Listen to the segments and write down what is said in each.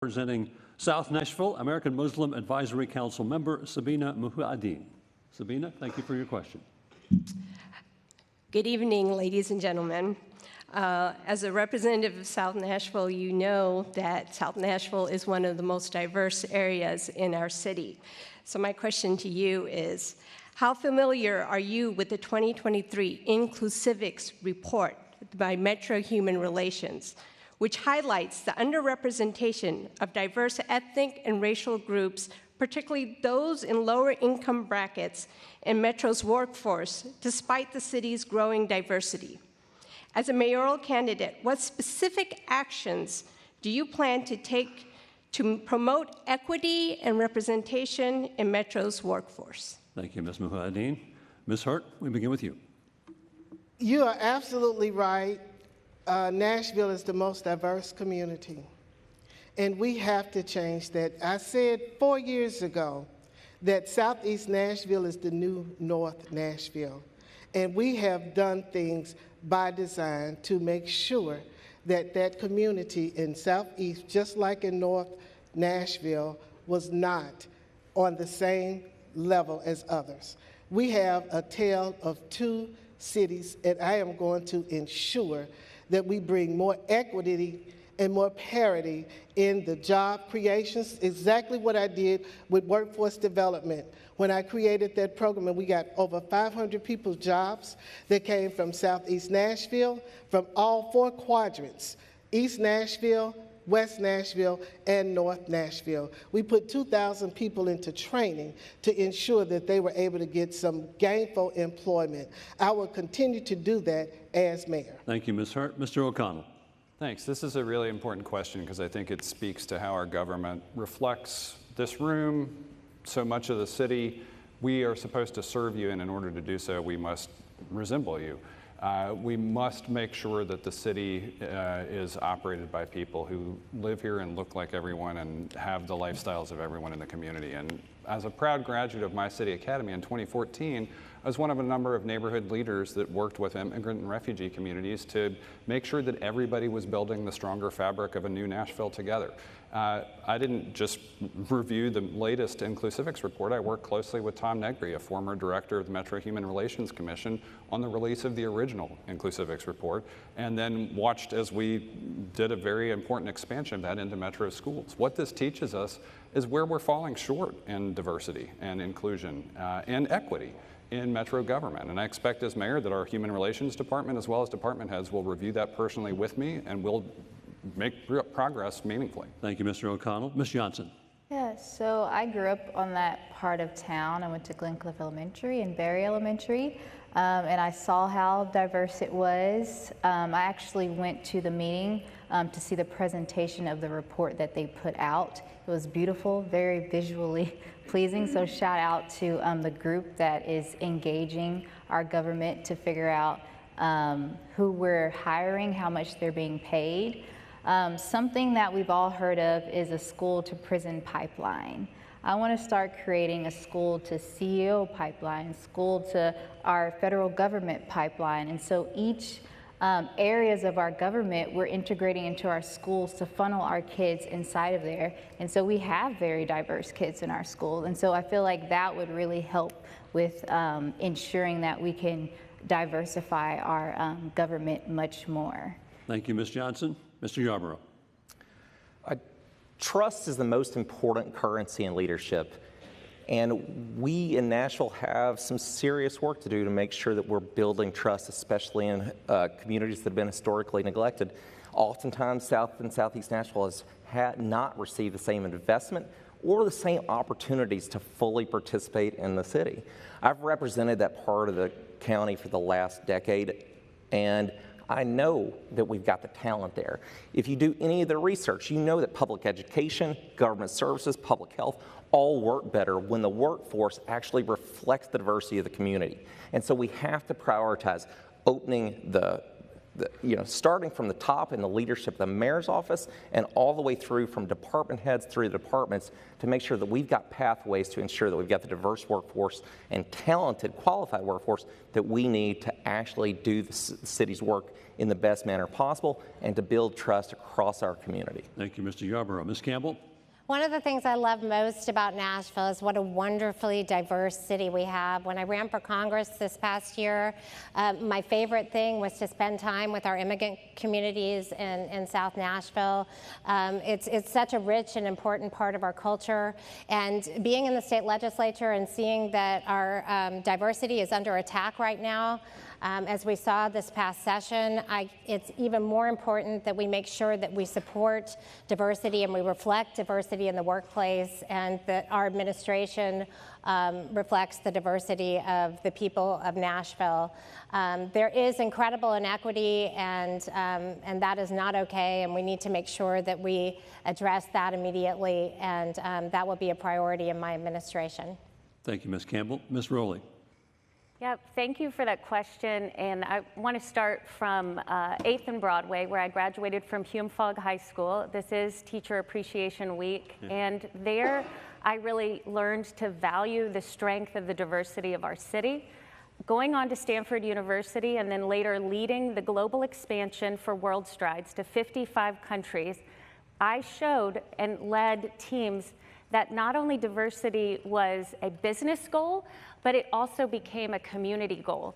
Representing South Nashville, American Muslim Advisory Council member Sabina Muhuddin. Sabina, thank you for your question. Good evening, ladies and gentlemen. As a representative of South Nashville, you know that South Nashville is one of the most diverse areas in our city. So my question to you is, how familiar are you with the 2023 Inclusivics report by Metro Human Relations, which highlights the underrepresentation of diverse ethnic and racial groups, particularly those in lower income brackets in Metro's workforce, despite the city's growing diversity? As a mayoral candidate, what specific actions do you plan to take to promote equity and representation in Metro's workforce? Thank you, Ms. Muhuddin. Ms. Hurt, we begin with you. You are absolutely right. Nashville is the most diverse community, and we have to change that. I said 4 years ago that Southeast Nashville is the new North Nashville, and we have done things by design to make sure that that community in Southeast, just like in North Nashville, was not on the same level as others. We have a tale of two cities, and I am going to ensure that we bring more equity and more parity in the job creations, exactly what I did with workforce development. When I created that program, and we got over 500 people's jobs that came from Southeast Nashville, from all four quadrants, East Nashville, West Nashville, and North Nashville. We put 2,000 people into training to ensure that they were able to get some gainful employment. I will continue to do that as mayor. Thank you, Ms. Hurt. Mr. O'Connell. Thanks. This is a really important question because I think it speaks to how our government reflects this room, so much of the city. We are supposed to serve you, and in order to do so, we must resemble you. We must make sure that the city is operated by people who live here and look like everyone and have the lifestyles of everyone in the community. And as a proud graduate of my city academy in 2014, I was one of a number of neighborhood leaders that worked with immigrant and refugee communities to make sure that everybody was building the stronger fabric of a new Nashville together. I didn't just review the latest Inclusivics report. I worked closely with Tom Negri, a former director of the Metro Human Relations Commission, on the release of the original Inclusivics report, and then watched as we did a very important expansion of that into Metro schools. What this teaches us is where we're falling short in diversity and inclusion and equity in Metro government. And I expect as mayor that our Human Relations Department, as well as department heads, will review that personally with me, and we'll make progress meaningfully. Thank you, Mr. O'Connell. Ms. Johnson. Yeah, so I grew up on that part of town. I went to Glencliff Elementary and Berry Elementary, and I saw how diverse it was. I actually went to the meeting to see the presentation of the report that they put out. It was beautiful, very visually pleasing, so shout out to the group that is engaging our government to figure out who we're hiring, how much they're being paid. Something that we've all heard of is a school to prison pipeline. I want to start creating a school to CEO pipeline, school to our federal government pipeline. And so each areas of our government we're integrating into our schools to funnel our kids inside of there. And so we have very diverse kids in our schools. And so I feel like that would really help with ensuring that we can diversify our government much more. Thank you, Ms. Johnson. Mr. Yarborough. Trust is the most important currency in leadership, and we in Nashville have some serious work to do to make sure that we're building trust, especially in communities that have been historically neglected. Oftentimes, South and Southeast Nashville has not received the same investment or the same opportunities to fully participate in the city. I've represented that part of the county for the last decade, and I know that we've got the talent there. If you do any of the research, you know that public education, government services, public health all work better when the workforce actually reflects the diversity of the community. And so we have to prioritize opening the starting from the top in the leadership of the mayor's office and all the way through from department heads through the departments to make sure that we've got pathways to ensure that we've got the diverse workforce and talented, qualified workforce that we need to actually do the city's work in the best manner possible and to build trust across our community. Thank you, Mr. Yarborough. Ms. Campbell? One of the things I love most about Nashville is what a wonderfully diverse city we have. When I ran for Congress this past year, my favorite thing was to spend time with our immigrant communities in South Nashville. It's such a rich and important part of our culture. And being in the state legislature and seeing that our diversity is under attack right now, as we saw this past session, it's even more important that we make sure that we support diversity and we reflect diversity in the workplace, and that our administration reflects the diversity of the people of Nashville. There is incredible inequity, and that is not okay, and we need to make sure that we address that immediately, and that will be a priority in my administration. Thank you, Ms. Campbell. Ms. Rowley? Yep, thank you for that question. And I want to start from 8th and Broadway, where I graduated from Hume-Fogg High School. This is Teacher Appreciation Week. And there I really learned to value the strength of the diversity of our city. Going on to Stanford University and then later leading the global expansion for World Strides to 55 countries, I showed and led teams that not only diversity was a business goal, but it also became a community goal.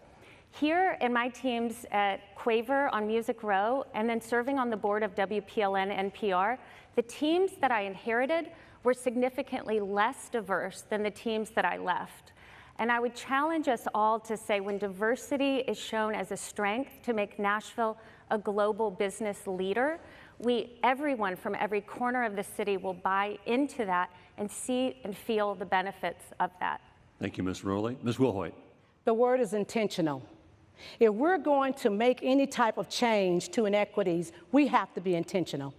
Here in my teams at Quaver on Music Row, and then serving on the board of WPLN NPR, the teams that I inherited were significantly less diverse than the teams that I left. And I would challenge us all to say, when diversity is shown as a strength to make Nashville a global business leader, everyone from every corner of the city will buy into that and see and feel the benefits of that. Thank you, Ms. Rowley. Ms. Wilhoit? The word is intentional. If we're going to make any type of change to inequities, we have to be intentional.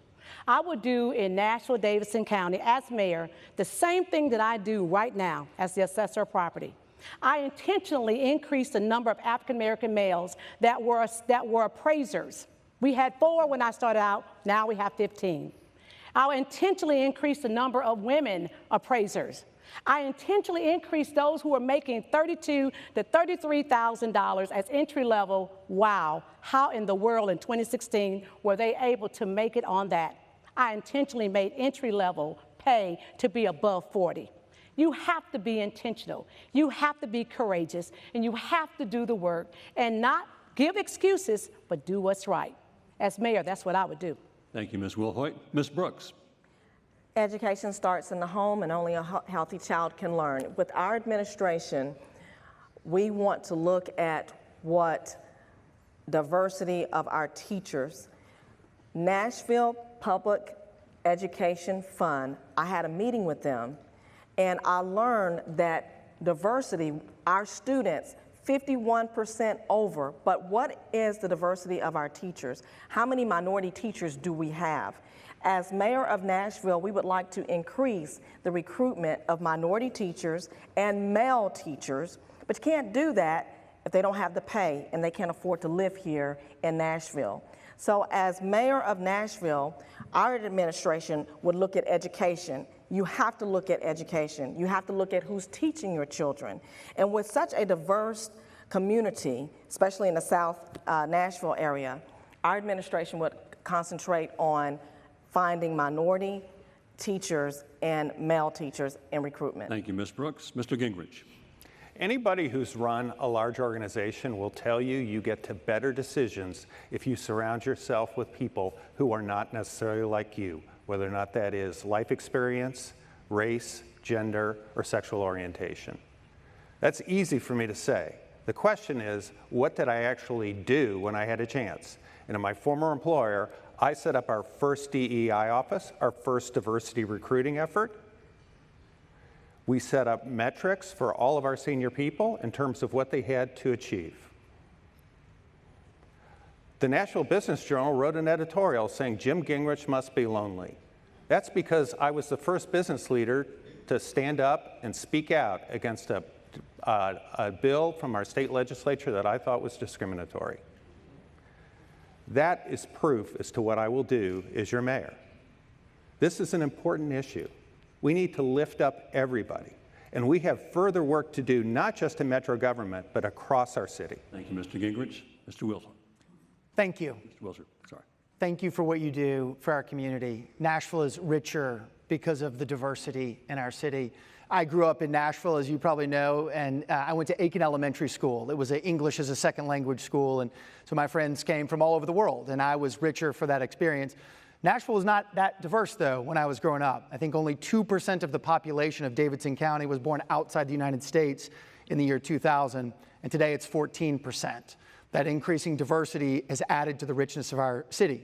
I would do in Nashville, Davidson County, as mayor, the same thing that I do right now as the assessor of property. I intentionally increased the number of African-American males that were appraisers. We had 4 when I started out, now we have 15. I intentionally increased the number of women appraisers. I intentionally increased those who were making $32,000 to $33,000 as entry level. Wow, how in the world in 2016 were they able to make it on that? I intentionally made entry level pay to be above 40. You have to be intentional. You have to be courageous, and you have to do the work and not give excuses, but do what's right. As mayor, that's what I would do. Thank you, Ms. Wilhoit. Ms. Brooks? Education starts in the home, and only a healthy child can learn. With our administration, we want to look at what diversity of our teachers. Nashville Public Education Fund, I had a meeting with them, and I learned that diversity, our students, 51% over, but what is the diversity of our teachers? How many minority teachers do we have? As mayor of Nashville, we would like to increase the recruitment of minority teachers and male teachers, but you can't do that if they don't have the pay and they can't afford to live here in Nashville. So as mayor of Nashville, our administration would look at education. You have to look at education. You have to look at who's teaching your children. And with such a diverse community, especially in the South Nashville area, our administration would concentrate on finding minority teachers and male teachers in recruitment. Thank you, Ms. Brooks. Mr. Gingrich? Anybody who's run a large organization will tell you you get to better decisions if you surround yourself with people who are not necessarily like you, whether or not that is life experience, race, gender, or sexual orientation. That's easy for me to say. The question is, what did I actually do when I had a chance? And in my former employer, I set up our first DEI office, our first diversity recruiting effort. We set up metrics for all of our senior people in terms of what they had to achieve. The Nashville Business Journal wrote an editorial saying Jim Gingrich must be lonely. That's because I was the first business leader to stand up and speak out against a bill from our state legislature that I thought was discriminatory. That is proof as to what I will do as your mayor. This is an important issue. We need to lift up everybody. And we have further work to do, not just in Metro government, but across our city. Thank you, Mr. Gingrich. Mr. Wilson. Thank you. Mr. Wilson, sorry. Thank you for what you do for our community. Nashville is richer because of the diversity in our city. I grew up in Nashville, as you probably know, and I went to Aiken Elementary School. It was an English as a second language school, and so my friends came from all over the world, and I was richer for that experience. Nashville was not that diverse, though, when I was growing up. I think only 2% of the population of Davidson County was born outside the United States in the year 2000, and today it's 14%. That increasing diversity has added to the richness of our city.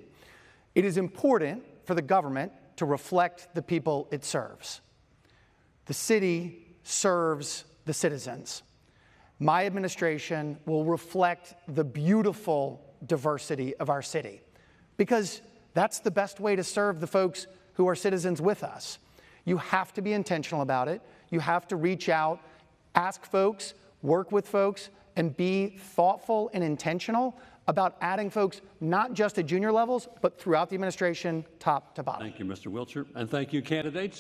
It is important for the government to reflect the people it serves. The city serves the citizens. My administration will reflect the beautiful diversity of our city, because that's the best way to serve the folks who are citizens with us. You have to be intentional about it. You have to reach out, ask folks, work with folks, and be thoughtful and intentional about adding folks not just at junior levels, but throughout the administration, top to bottom. Thank you, Mr. Wiltshire, and thank you, candidates.